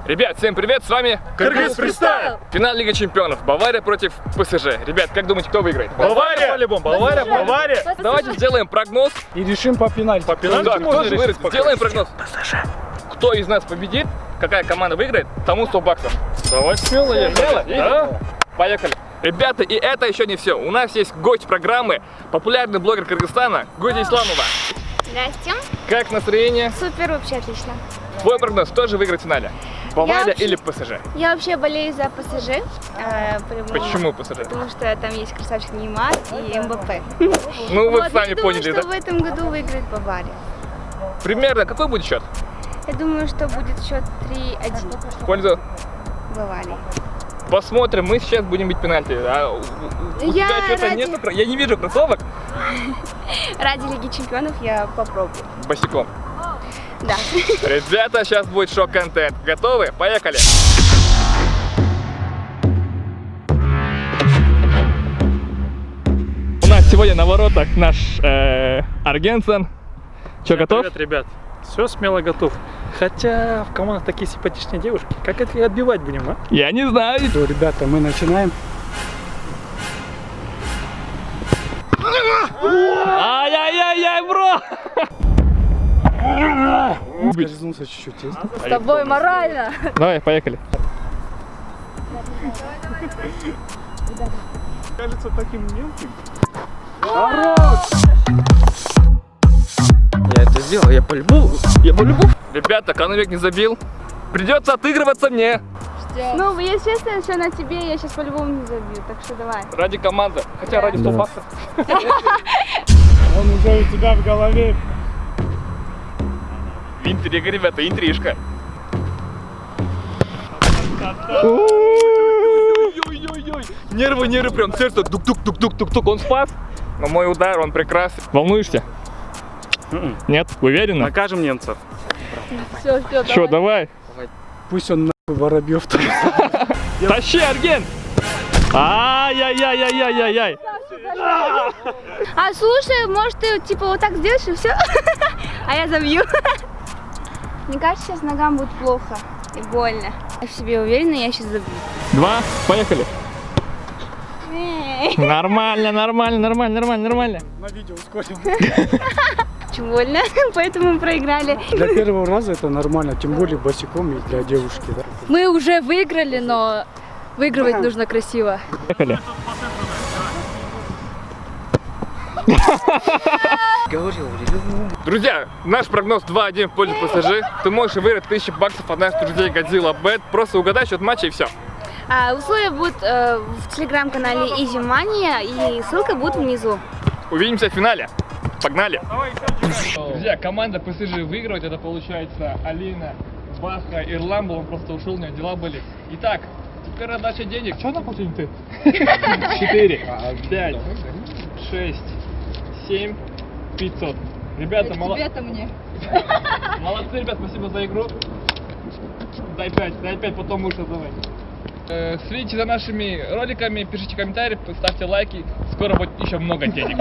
Ребят, всем привет, с вами Кыргыз Фристайл! Финал Лиги Чемпионов. Бавария против ПСЖ. Ребят, как думаете, кто выиграет? Бавария! По-любому, Бавария! Давайте сделаем прогноз. И решим по пенальти. По пенальти Да, можно кто же решить выиграет? пока. Сделаем прогноз. Кто из нас победит, какая команда выиграет, тому 100 баксов. Давай смело ехать. Смело? Да? Поехали. Ребята, и это еще не все. У нас есть гость программы, популярный блогер Кыргызстана Гузя Исламова. Здрасте. Как настроение? Супер, вообще отлично. Твой прогноз, кто же выиграет в финале? Бавария вообще- или ПСЖ? Я вообще болею за ПСЖ. Почему ПСЖ? Потому что там есть красавчик Неймар и МБП. Ну, вы Вот, сами я поняли, думаю, да? что в этом году выиграет Бавария. Примерно какой будет счет? Я думаю, что будет счет 3-1 В пользу? Баварии. Посмотрим, мы сейчас будем бить пенальти. А у Я тебя что-то ради- нету? Я не вижу кроссовок. Ради Лиги Чемпионов я попробую. Босиком. Да. Ребята, сейчас будет шок-контент. Готовы? Поехали! У нас сегодня на воротах наш Аргенсен. Че, готов? Привет, ребят. Все смело готов. Хотя в командах такие симпатичные девушки. Как это их отбивать будем, а? Я не знаю. Что, ребята, мы начинаем. Ай-яй-яй-яй, бро! Скользнулся чуть-чуть. С тобой морально. Давай, поехали. Кажется таким мелким. Я это сделал, я по-любому. Ребята, Коновик не забил. Придется отыгрываться мне. Ну, если честно, все на тебе, я сейчас по-любому не забью, так что давай. Ради команды. Хотя ради 100 баксов. Он уже у тебя в голове. Интрига, ребята, интрижка. Нервы, прям сердце дук-дук-дук-дук-дук. Он спас, но мой удар, он прекрасен. Волнуешься? Нет? Уверена? Накажем немцев. Все, Что, давай. Пусть он нахуй Воробьев там. Тащи, Арген! Ай-яй-яй-яй-яй-яй-яй. А слушай, может ты типа вот так сделаешь и все, а я забью. Мне кажется, сейчас ногам будет плохо и больно. Я в себе уверена, я сейчас забью. 2, поехали. Нормально. На видео ускорим. Очень больно, поэтому мы проиграли. Для первого раза это нормально, тем более босиком и для девушки. Да? Мы уже выиграли, но выигрывать нужно красиво. Поехали. Друзья, наш прогноз 2-1 в пользу ПСЖ. Ты можешь выиграть 1000 баксов от наших друзей Godzilla Bet. Просто угадай счет матча и все. Условия будут в телеграм-канале Easy Money, и ссылка будет внизу. Увидимся в финале. Погнали! Друзья, команда ПСЖ выигрывает. Это получается Алина, Баха, Ирламбо. Он просто ушел, у него дела были. Итак, теперь раздача денег. Что на последний ты? 4, 5, 6, 7, 500. Ребята, Это мне. молодцы, ребят, спасибо за игру. Дай 5, потом будешь отдавать. Следите за нашими роликами, пишите комментарии, ставьте лайки. Скоро будет еще много денег.